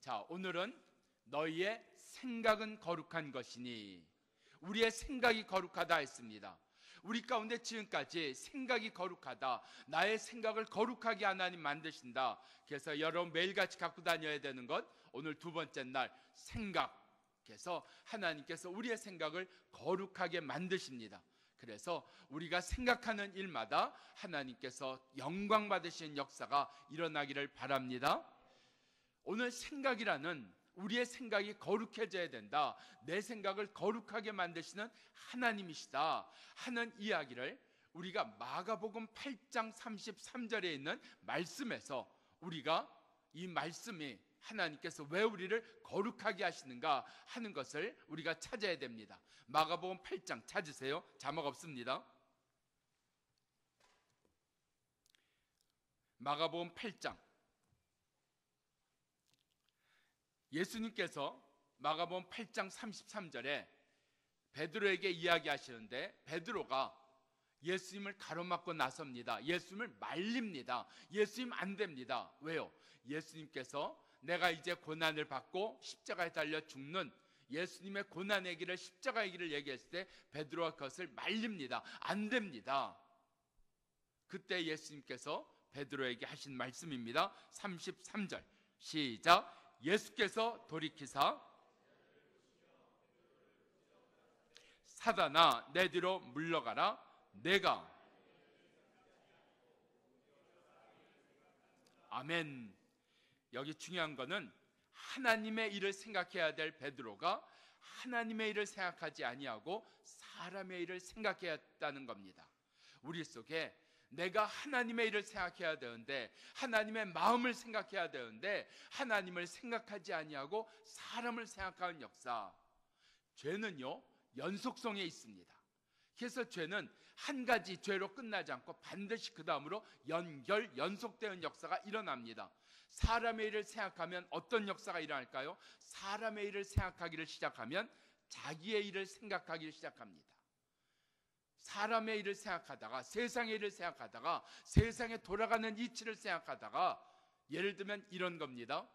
자, 오늘은 너희의 생각은 거룩한 것이니, 우리의 생각이 거룩하다 했습니다. 우리 가운데 지금까지 생각이 거룩하다, 나의 생각을 거룩하게 하나님 만드신다. 그래서 여러분 매일같이 갖고 다녀야 되는 것, 오늘 두 번째 날 생각. 그래서 하나님께서 우리의 생각을 거룩하게 만드십니다. 그래서 우리가 생각하는 일마다 하나님께서 영광 받으시는 역사가 일어나기를 바랍니다. 오늘 생각이라는, 우리의 생각이 거룩해져야 된다, 내 생각을 거룩하게 만드시는 하나님이시다 하는 이야기를 우리가 마가복음 8장 33절에 있는 말씀에서, 우리가 이 말씀이 하나님께서 왜 우리를 거룩하게 하시는가 하는 것을 우리가 찾아야 됩니다. 마가복음 8장 찾으세요. 자막 없습니다. 마가복음 8장. 예수님께서 마가복음 8장 33절에 베드로에게 이야기하시는데, 베드로가 예수님을 가로막고 나섭니다. 예수님을 말립니다. 예수님 안 됩니다. 왜요? 예수님께서 내가 이제 고난을 받고 십자가에 달려 죽는 예수님의 고난의 길을, 십자가의 길을 얘기했을 때 베드로가 그것을 말립니다. 안 됩니다. 그때 예수님께서 베드로에게 하신 말씀입니다. 33절 시작. 예수께서 돌이키사 사단아 내 뒤로 물러가라, 내가. 아멘. 여기 중요한 거는 하나님의 일을 생각해야 될 베드로가 하나님의 일을 생각하지 아니하고 사람의 일을 생각해야 했다는 겁니다. 우리 속에 내가 하나님의 일을 생각해야 되는데, 하나님의 마음을 생각해야 되는데 하나님을 생각하지 아니하고 사람을 생각하는 역사. 죄는요 연속성에 있습니다. 그래서 죄는 한 가지 죄로 끝나지 않고 반드시 그 다음으로 연속되는 역사가 일어납니다. 사람의 일을 생각하면 어떤 역사가 일어날까요? 사람의 일을 생각하기를 시작하면 자기의 일을 생각하기를 시작합니다. 사람의 일을 생각하다가, 세상의 일을 생각하다가, 세상에 돌아가는 이치를 생각하다가, 예를 들면 이런 겁니다.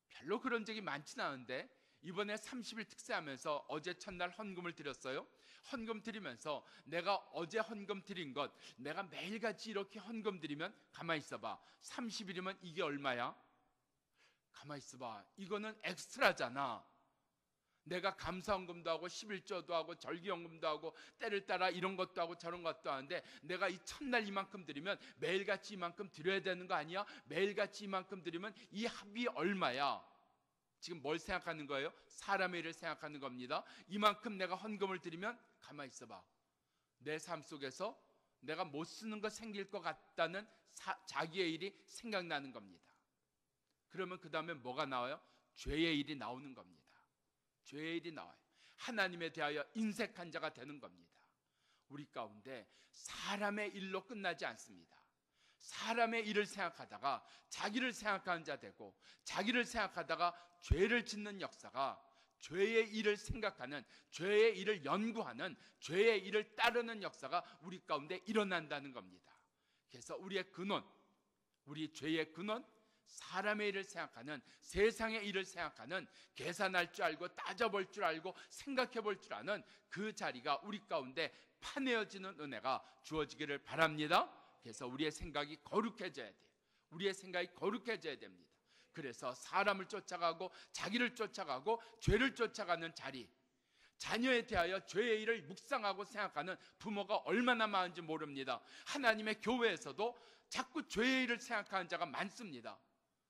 별로 그런 적이 많지는 않은데 이번에 30일 특세하면서 어제 첫날 헌금을 드렸어요. 헌금 드리면서 내가 어제 헌금 드린 것, 내가 매일같이 이렇게 헌금 드리면, 가만히 있어봐, 30일이면 이게 얼마야? 가만히 있어봐, 이거는 엑스트라잖아. 내가 감사헌금도 하고 11조도 하고 절기헌금도 하고 때를 따라 이런 것도 하고 저런 것도 하는데, 내가 이 첫날 이만큼 드리면 매일같이 이만큼 드려야 되는 거 아니야? 매일같이 이만큼 드리면 이 합이 얼마야? 지금 뭘 생각하는 거예요? 사람의 일을 생각하는 겁니다. 이만큼 내가 헌금을 드리면, 가만히 있어봐, 내 삶 속에서 내가 못 쓰는 거 생길 것 같다는 자기의 일이 생각나는 겁니다. 그러면 그 다음에 뭐가 나와요? 죄의 일이 나오는 겁니다. 죄의 일이 나와요. 하나님에 대하여 인색한 자가 되는 겁니다. 우리 가운데 사람의 일로 끝나지 않습니다. 사람의 일을 생각하다가 자기를 생각하는 자 되고, 자기를 생각하다가 죄를 짓는 역사가, 죄의 일을 생각하는, 죄의 일을 연구하는, 죄의 일을 따르는 역사가 우리 가운데 일어난다는 겁니다. 그래서 우리의 근원, 우리 죄의 근원, 사람의 일을 생각하는, 세상의 일을 생각하는, 계산할 줄 알고 따져볼 줄 알고 생각해 볼 줄 아는 그 자리가 우리 가운데 파내어지는 은혜가 주어지기를 바랍니다. 그래서 우리의 생각이 거룩해져야 돼요. 우리의 생각이 거룩해져야 됩니다. 그래서 사람을 쫓아가고 자기를 쫓아가고 죄를 쫓아가는 자리, 자녀에 대하여 죄의 일을 묵상하고 생각하는 부모가 얼마나 많은지 모릅니다. 하나님의 교회에서도 자꾸 죄의 일을 생각하는 자가 많습니다.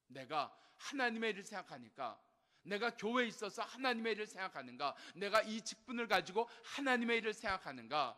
내가 하나님의 일을 생각하니까, 내가 교회에 있어서 하나님의 일을 생각하는가, 내가 이 직분을 가지고 하나님의 일을 생각하는가,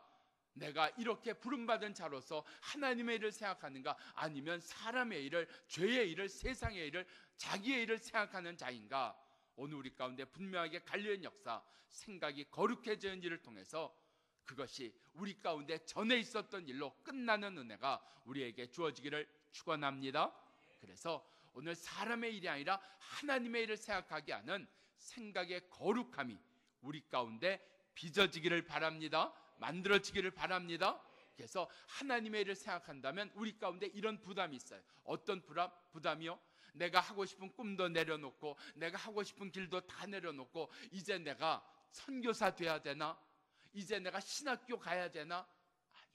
내가 이렇게 부름받은 자로서 하나님의 일을 생각하는가, 아니면 사람의 일을, 죄의 일을, 세상의 일을, 자기의 일을 생각하는 자인가. 오늘 우리 가운데 분명하게 갈려진 역사, 생각이 거룩해지는 일을 통해서 그것이 우리 가운데 전에 있었던 일로 끝나는 은혜가 우리에게 주어지기를 축원합니다. 그래서 오늘 사람의 일이 아니라 하나님의 일을 생각하게 하는 생각의 거룩함이 우리 가운데 빚어지기를 바랍니다. 만들어지기를 바랍니다. 그래서 하나님의 일을 생각한다면 우리 가운데 이런 부담이 있어요. 어떤 부담이요? 내가 하고 싶은 꿈도 내려놓고 내가 하고 싶은 길도 다 내려놓고 이제 내가 선교사 돼야 되나? 이제 내가 신학교 가야 되나? 아니요.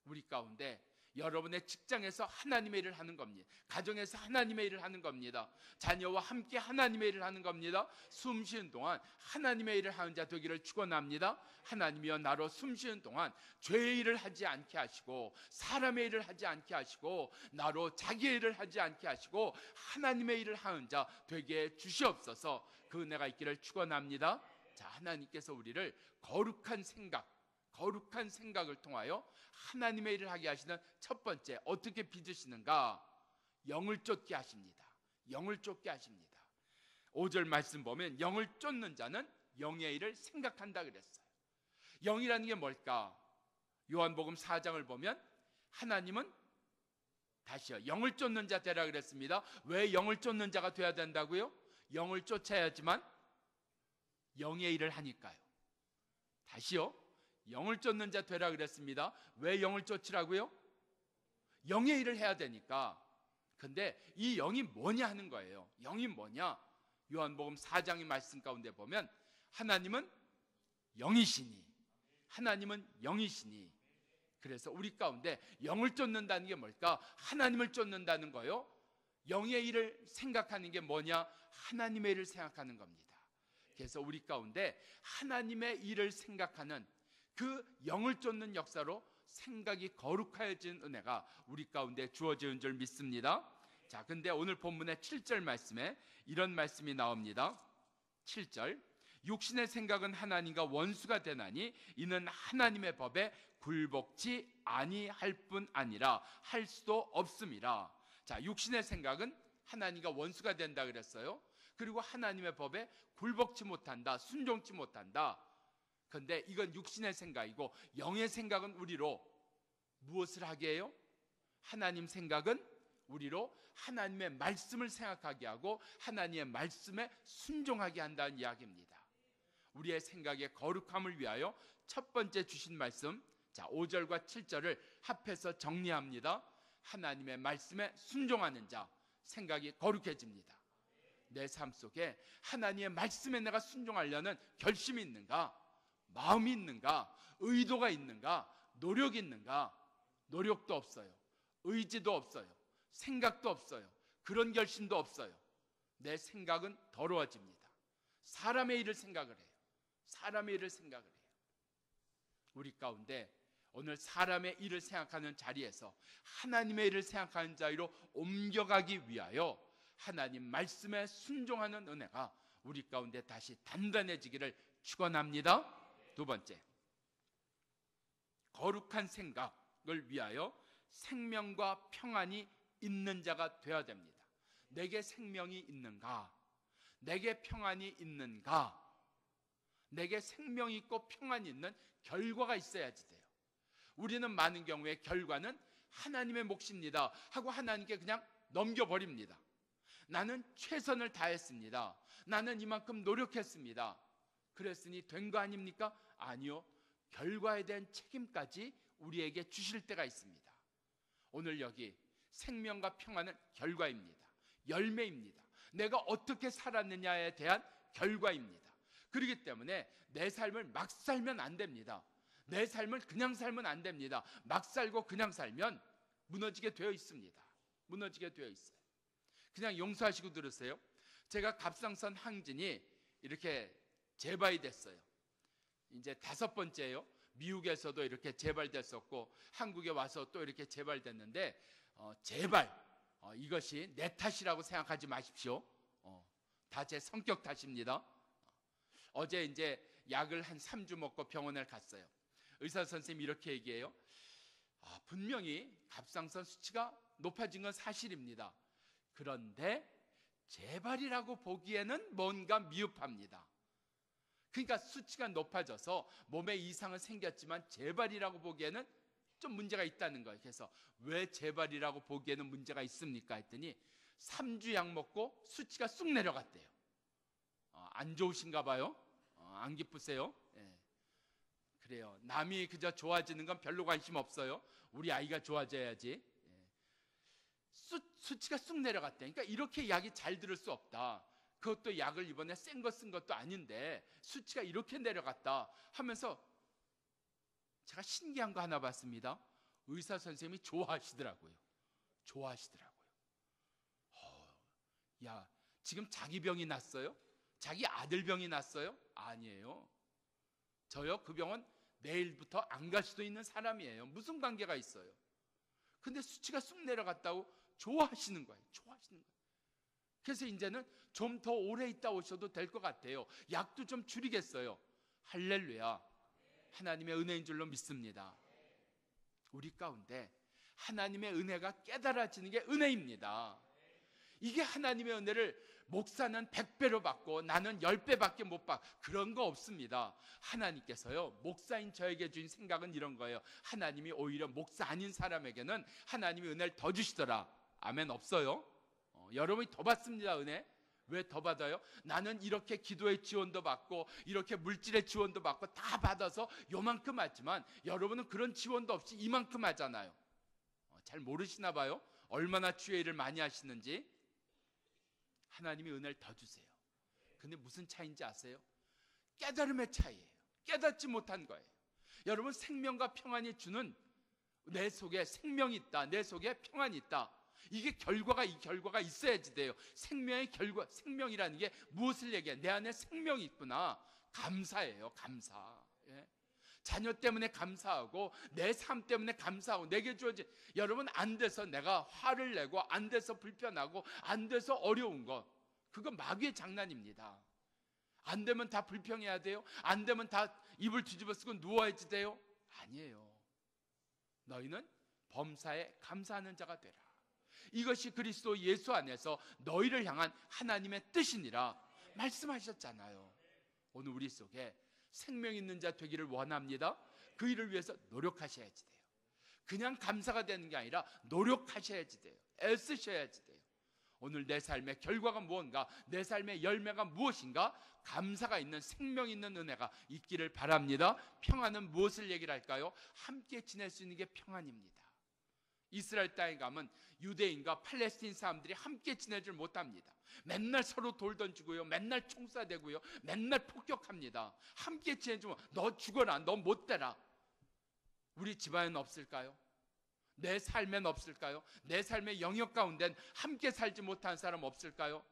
우리 가운데 여러분의 직장에서 하나님의 일을 하는 겁니다. 가정에서 하나님의 일을 하는 겁니다. 자녀와 함께 하나님의 일을 하는 겁니다. 숨 쉬는 동안 하나님의 일을 하는 자 되기를 축원합니다. 하나님이여 나로 숨 쉬는 동안 죄의 일을 하지 않게 하시고 사람의 일을 하지 않게 하시고 나로 자기의 일을 하지 않게 하시고 하나님의 일을 하는 자 되게 주시옵소서. 그 은혜가 있기를 축원합니다. 자, 하나님께서 우리를 거룩한 생각을 통하여 하나님의 일을 하게 하시는 첫 번째 어떻게 빚으시는가? 영을 쫓게 하십니다. 영을 쫓게 하십니다. 5절 말씀 보면 영을 쫓는 자는 영의 일을 생각한다 그랬어요. 영이라는 게 뭘까? 요한복음 4장을 보면 하나님은 다시요 영을 쫓는 자 되라 그랬습니다. 왜 영을 쫓는 자가 돼야 된다고요? 영을 쫓아야지만 영의 일을 하니까요. 다시요 영을 쫓는 자 되라 그랬습니다. 왜 영을 쫓으라고요? 영의 일을 해야 되니까. 근데 이 영이 뭐냐 하는 거예요. 영이 뭐냐? 요한복음 4장의 말씀 가운데 보면 하나님은 영이시니 그래서 우리 가운데 영을 쫓는다는 게 뭘까? 하나님을 쫓는다는 거요. 영의 일을 생각하는 게 뭐냐? 하나님의 일을 생각하는 겁니다. 그래서 우리 가운데 하나님의 일을 생각하는 그 영을 쫓는 역사로 생각이 거룩해진 은혜가 우리 가운데 주어지는 줄 믿습니다. 자, 근데 오늘 본문의 7절 말씀에 이런 말씀이 나옵니다. 7절 육신의 생각은 하나님과 원수가 되나니 이는 하나님의 법에 굴복치 아니할 뿐 아니라 할 수도 없음이라. 자, 육신의 생각은 하나님과 원수가 된다 그랬어요. 그리고 하나님의 법에 굴복치 못한다, 순종치 못한다. 그런데 이건 육신의 생각이고 영의 생각은 우리로 무엇을 하게 해요? 하나님 생각은 우리로 하나님의 말씀을 생각하게 하고 하나님의 말씀에 순종하게 한다는 이야기입니다. 우리의 생각의 거룩함을 위하여 첫 번째 주신 말씀, 자 5절과 7절을 합해서 정리합니다. 하나님의 말씀에 순종하는 자, 생각이 거룩해집니다. 내 삶 속에 하나님의 말씀에 내가 순종하려는 결심이 있는가? 마음이 있는가? 의도가 있는가? 노력이 있는가? 노력도 없어요. 의지도 없어요. 생각도 없어요. 그런 결심도 없어요. 내 생각은 더러워집니다. 사람의 일을 생각을 해요. 사람의 일을 생각을 해요. 우리 가운데 오늘 사람의 일을 생각하는 자리에서 하나님의 일을 생각하는 자리로 옮겨가기 위하여 하나님 말씀에 순종하는 은혜가 우리 가운데 다시 단단해지기를 축원합니다. 두 번째, 거룩한 생각을 위하여 생명과 평안이 있는 자가 되어야 됩니다. 내게 생명이 있는가? 내게 평안이 있는가? 내게 생명이 있고 평안이 있는 결과가 있어야지 돼요. 우리는 많은 경우에 결과는 하나님의 몫입니다 하고 하나님께 그냥 넘겨버립니다. 나는 최선을 다했습니다. 나는 이만큼 노력했습니다. 그랬으니 된 거 아닙니까? 아니요. 결과에 대한 책임까지 우리에게 주실 때가 있습니다. 오늘 여기 생명과 평안은 결과입니다. 열매입니다. 내가 어떻게 살았느냐에 대한 결과입니다. 그렇기 때문에 내 삶을 막 살면 안 됩니다. 내 삶을 그냥 살면 안 됩니다. 막 살고 그냥 살면 무너지게 되어 있습니다. 무너지게 되어 있어요. 그냥 용서하시고 들으세요. 제가 갑상선 항진이 이렇게 재발이 됐어요. 이제 5번째예요. 미국에서도 이렇게 재발됐었고 한국에 와서 또 이렇게 재발됐는데 이것이 내 탓이라고 생각하지 마십시오. 다 제 성격 탓입니다. 어제 이제 약을 한 3주 먹고 병원에 갔어요. 의사 선생님이 이렇게 얘기해요. 분명히 갑상선 수치가 높아진 건 사실입니다. 그런데 재발이라고 보기에는 뭔가 미흡합니다. 그러니까 수치가 높아져서 몸에 이상은 생겼지만 재발이라고 보기에는 좀 문제가 있다는 거예요. 그래서 왜 재발이라고 보기에는 문제가 있습니까? 했더니 3주 약 먹고 수치가 쑥 내려갔대요. 안 좋으신가 봐요. 안 기쁘세요? 예. 그래요. 남이 그저 좋아지는 건 별로 관심 없어요. 우리 아이가 좋아져야지. 예. 수치가 쑥 내려갔다. 그러니까 이렇게 약이 잘 들을 수 없다. 그것도 약을 이번에 센 거 쓴 것도 아닌데 수치가 이렇게 내려갔다 하면서 제가 신기한 거 하나 봤습니다. 의사 선생님이 좋아하시더라고요. 야, 지금 자기 병이 났어요? 자기 아들 병이 났어요? 아니에요. 저요, 그 병원 내일부터 안 갈 수도 있는 사람이에요. 무슨 관계가 있어요? 근데 수치가 쑥 내려갔다고 좋아하시는 거예요. 그래서 이제는 좀 더 오래 있다 오셔도 될 것 같아요. 약도 좀 줄이겠어요. 할렐루야. 하나님의 은혜인 줄로 믿습니다. 우리 가운데 하나님의 은혜가 깨달아지는 게 은혜입니다. 이게 하나님의 은혜를 목사는 100배로 받고 나는 10배밖에 못 받고 그런 거 없습니다. 하나님께서요, 목사인 저에게 주신 생각은 이런 거예요. 하나님이 오히려 목사 아닌 사람에게는 하나님이 은혜를 더 주시더라. 아멘. 없어요. 여러분이 더 받습니다. 은혜. 왜 더 받아요? 나는 이렇게 기도의 지원도 받고 이렇게 물질의 지원도 받고 다 받아서 요만큼 하지만 여러분은 그런 지원도 없이 이만큼 하잖아요. 잘 모르시나 봐요. 얼마나 주의 일을 많이 하시는지. 하나님이 은혜를 더 주세요. 근데 무슨 차이인지 아세요? 깨달음의 차이예요. 깨닫지 못한 거예요. 여러분, 생명과 평안이 주는, 내 속에 생명이 있다, 내 속에 평안이 있다, 이게 이 결과가 있어야지 돼요. 생명의 결과, 생명이라는 게 무엇을 얘기해? 내 안에 생명이 있구나. 감사예요. 감사. 예? 자녀 때문에 감사하고 내 삶 때문에 감사하고 내게 주어진, 여러분, 안 돼서 내가 화를 내고 안 돼서 불편하고 안 돼서 어려운 것, 그거 마귀의 장난입니다. 안 되면 다 불평해야 돼요? 안 되면 다 이불 뒤집어 쓰고 누워야지 돼요? 아니에요. 너희는 범사에 감사하는 자가 되라. 이것이 그리스도 예수 안에서 너희를 향한 하나님의 뜻이니라 말씀하셨잖아요. 오늘 우리 속에 생명 있는 자 되기를 원합니다. 그 일을 위해서 노력하셔야지 돼요. 그냥 감사가 되는 게 아니라 노력하셔야지 돼요. 애쓰셔야지 돼요. 오늘 내 삶의 결과가 무언가, 내 삶의 열매가 무엇인가, 감사가 있는, 생명 있는 은혜가 있기를 바랍니다. 평안은 무엇을 얘기를 할까요? 함께 지낼 수 있는 게 평안입니다. 이스라엘 땅에 가면 유대인과 팔레스틴 사람들이 함께 지내질 못합니다. 맨날 서로 돌 던지고요, 맨날 총싸대고요, 맨날 폭격합니다. 함께 지내주면 너 죽어라, 너 못 되라. 우리 집안에는 없을까요? 내 삶엔 없을까요? 내 삶의 영역 가운데는 함께 살지 못한 사람 없을까요?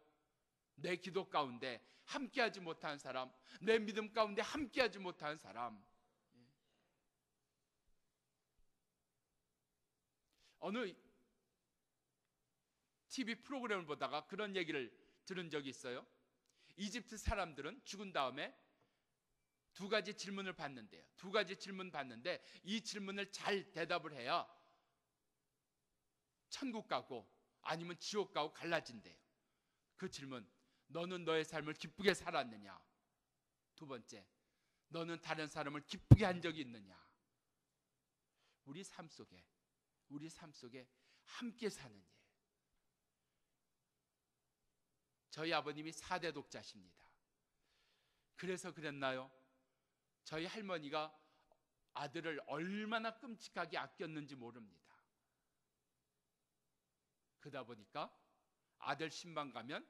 내 기도 가운데 함께하지 못한 사람, 내 믿음 가운데 함께하지 못한 사람. 어느 TV 프로그램을 보다가 그런 얘기를 들은 적이 있어요. 이집트 사람들은 죽은 다음에 두 가지 질문을 받는데요. 두 가지 질문 받는데 이 질문을 잘 대답을 해야 천국 가고 아니면 지옥 가고 갈라진대요. 그 질문, 너는 너의 삶을 기쁘게 살았느냐? 두 번째, 너는 다른 사람을 기쁘게 한 적이 있느냐? 우리 삶 속에 함께 사는 일. 저희 아버님이 4대 독자십니다. 그래서 그랬나요? 저희 할머니가 아들을 얼마나 끔찍하게 아꼈는지 모릅니다. 그러다 보니까 아들 신방 가면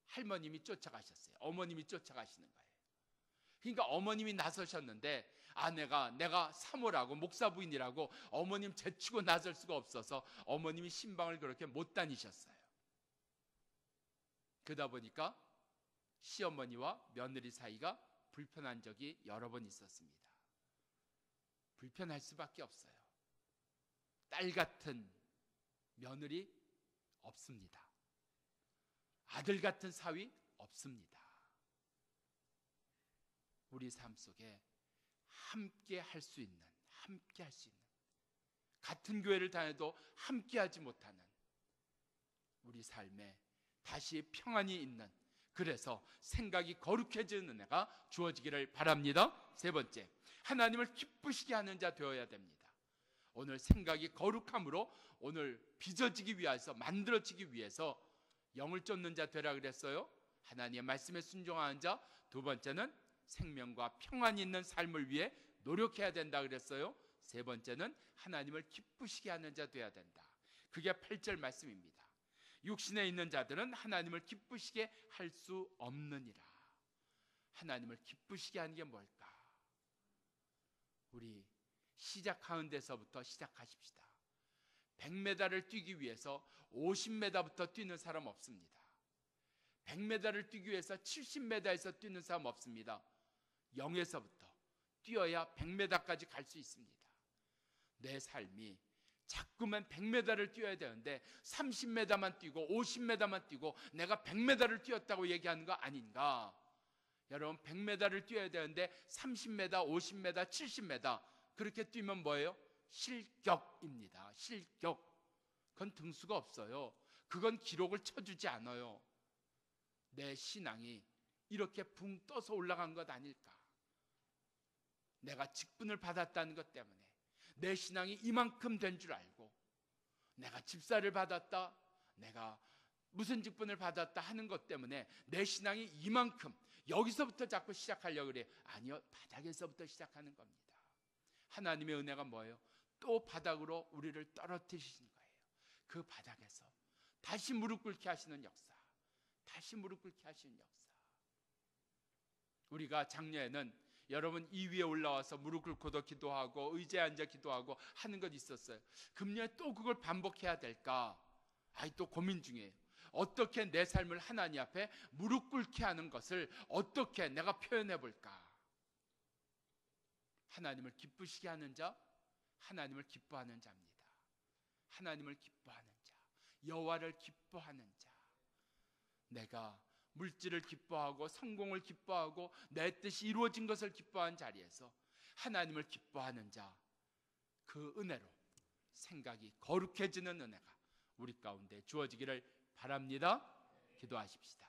할머님이 쫓아가셨어요. 어머님이 쫓아가시는 거예요. 그러니까 어머님이 나서셨는데 내가 사모라고 목사 부인이라고 어머님 제치고 나설 수가 없어서 어머님이 신방을 그렇게 못 다니셨어요. 그러다 보니까 시어머니와 며느리 사이가 불편한 적이 여러 번 있었습니다. 불편할 수밖에 없어요. 딸 같은 며느리 없습니다. 아들 같은 사위 없습니다. 우리 삶 속에 함께 할 수 있는, 같은 교회를 다녀도 함께 하지 못하는 우리 삶에 다시 평안이 있는, 그래서 생각이 거룩해지는 은혜가 주어지기를 바랍니다. 세 번째, 하나님을 기쁘시게 하는 자 되어야 됩니다. 오늘 생각이 거룩함으로 오늘 빚어지기 위해서, 만들어지기 위해서 영을 쫓는 자 되라 그랬어요. 하나님의 말씀에 순종하는 자. 두 번째는 생명과 평안이 있는 삶을 위해 노력해야 된다 그랬어요. 세 번째는 하나님을 기쁘시게 하는 자 되어야 된다. 그게 8절 말씀입니다. 육신에 있는 자들은 하나님을 기쁘시게 할 수 없느니라. 하나님을 기쁘시게 하는 게 뭘까? 우리 시작하는 데서부터 시작하십시다. 100m를 뛰기 위해서 50m부터 뛰는 사람 없습니다. 100m를 뛰기 위해서 70m에서 뛰는 사람 없습니다. 0에서부터 뛰어야 100m까지 갈 수 있습니다. 내 삶이 자꾸만 100m를 뛰어야 되는데 30m만 뛰고 50m만 뛰고 내가 100m를 뛰었다고 얘기하는 거 아닌가? 여러분, 100m를 뛰어야 되는데 30m, 50m, 70m 그렇게 뛰면 뭐예요? 실격입니다. 실격. 그건 등수가 없어요. 그건 기록을 쳐주지 않아요. 내 신앙이 이렇게 붕 떠서 올라간 것 아닐까? 내가 직분을 받았다는 것 때문에 내 신앙이 이만큼 된 줄 알고 내가 집사를 받았다, 내가 무슨 직분을 받았다 하는 것 때문에 내 신앙이 이만큼, 여기서부터 자꾸 시작하려고 그래. 아니요, 바닥에서부터 시작하는 겁니다. 하나님의 은혜가 뭐예요? 또 바닥으로 우리를 떨어뜨리시는 거예요. 그 바닥에서 다시 무릎 꿇게 하시는 역사, 다시 무릎 꿇게 하시는 역사. 우리가 작년에는 여러분 이 위에 올라와서 무릎 꿇고도 기도하고 의자에 앉아 기도하고 하는 것 있었어요. 금년에 또 그걸 반복해야 될까? 또 고민 중이에요. 어떻게 내 삶을 하나님 앞에 무릎 꿇게 하는 것을 어떻게 내가 표현해 볼까? 하나님을 기쁘시게 하는 자, 하나님을 기뻐하는 자입니다. 하나님을 기뻐하는 자, 여호와를 기뻐하는 자. 내가 물질을 기뻐하고 성공을 기뻐하고 내 뜻이 이루어진 것을 기뻐하는 자리에서 하나님을 기뻐하는 자, 그 은혜로 생각이 거룩해지는 은혜가 우리 가운데 주어지기를 바랍니다. 기도하십시다.